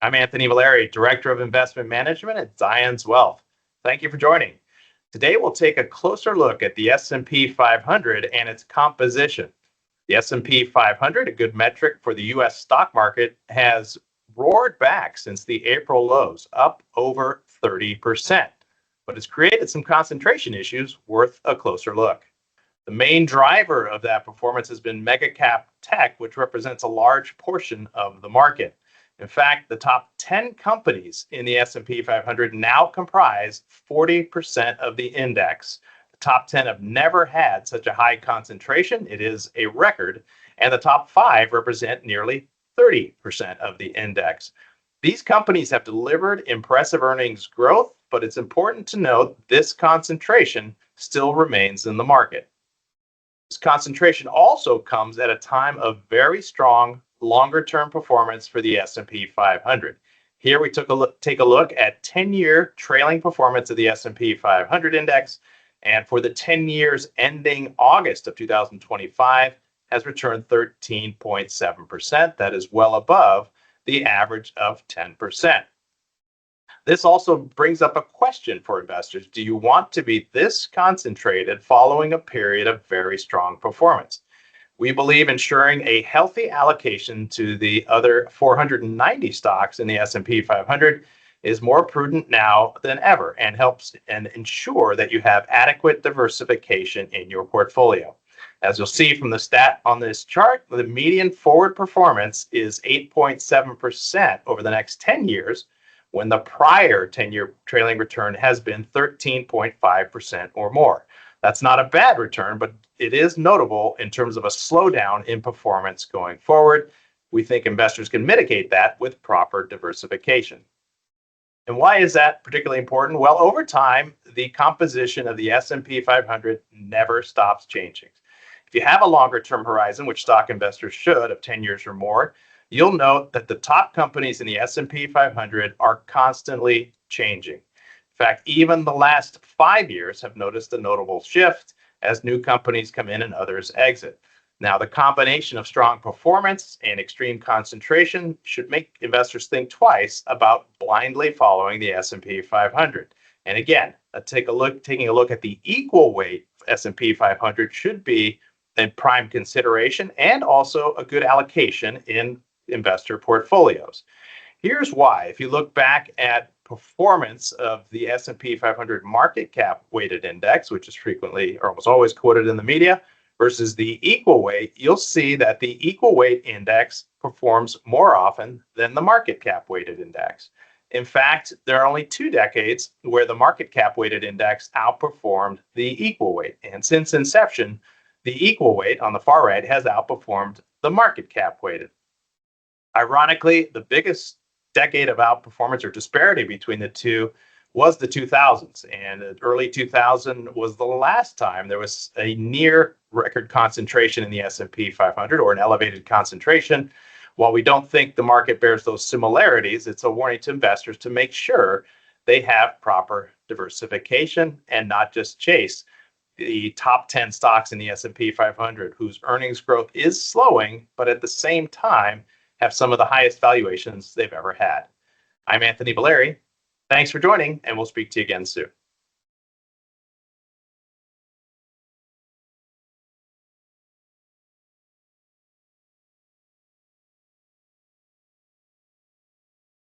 I'm Anthony Valeri, Director of Investment Management at Zions Wealth. Thank you for joining. Today we'll take a closer look at the S&P 500 and its composition. The S&P 500, a good metric for the US stock market, has roared back since the April lows, up over 30%, but it's created some concentration issues worth a closer look. The main driver of that performance has been mega cap tech, which represents a large portion of the market. In fact, the top 10 companies in the S&P 500 now comprise 40% of the index. The top 10 have never had such a high concentration. It is a record. And the top 5 represent nearly 30% of the index. These companies have delivered impressive earnings growth, but it's important to note this concentration still remains in the market. This concentration also comes at a time of very strong longer-term performance for the S&P 500. Here we take a look at 10-year trailing performance of the S&P 500 index, and for the 10 years ending August of 2025 has returned 13.7%. That is well above the average of 10%. This also brings up a question for investors. Do you want to be this concentrated following a period of very strong performance? We believe ensuring a healthy allocation to the other 490 stocks in the S&P 500 is more prudent now than ever and helps and ensure that you have adequate diversification in your portfolio. As you'll see from the stat on this chart, the median forward performance is 8.7% over the next 10 years, when the prior 10-year trailing return has been 13.5% or more. That's not a bad return, but it is notable in terms of a slowdown in performance going forward. We think investors can mitigate that with proper diversification. And why is that particularly important? Well, over time, the composition of the S&P 500 never stops changing. If you have a longer-term horizon, which stock investors should, of 10 years or more, you'll note that the top companies in the S&P 500 are constantly changing. In fact, even the last 5 years have noticed a notable shift as new companies come in and others exit. Now, the combination of strong performance and extreme concentration should make investors think twice about blindly following the S&P 500. And again, taking a look at the equal weight S&P 500 should be a prime consideration and also a good allocation in investor portfolios. Here's why. If you look back at performance of the S&P 500 market cap weighted index, which is frequently or almost always quoted in the media, versus the equal weight, you'll see that the equal weight index performs more often than the market cap weighted index. In fact, there are only 2 decades where the market cap weighted index outperformed the equal weight. And since inception, the equal weight on the far right has outperformed the market cap weighted. Ironically, the biggest decade of outperformance or disparity between the two was the 2000s, and early 2000 was the last time there was a near record concentration in the S&P 500 or an elevated concentration. While we don't think the market bears those similarities, it's a warning to investors to make sure they have proper diversification and not just chase the top 10 stocks in the S&P 500 whose earnings growth is slowing, but at the same time have some of the highest valuations they've ever had. I'm Anthony Valeri. Thanks for joining, and we'll speak to you again soon.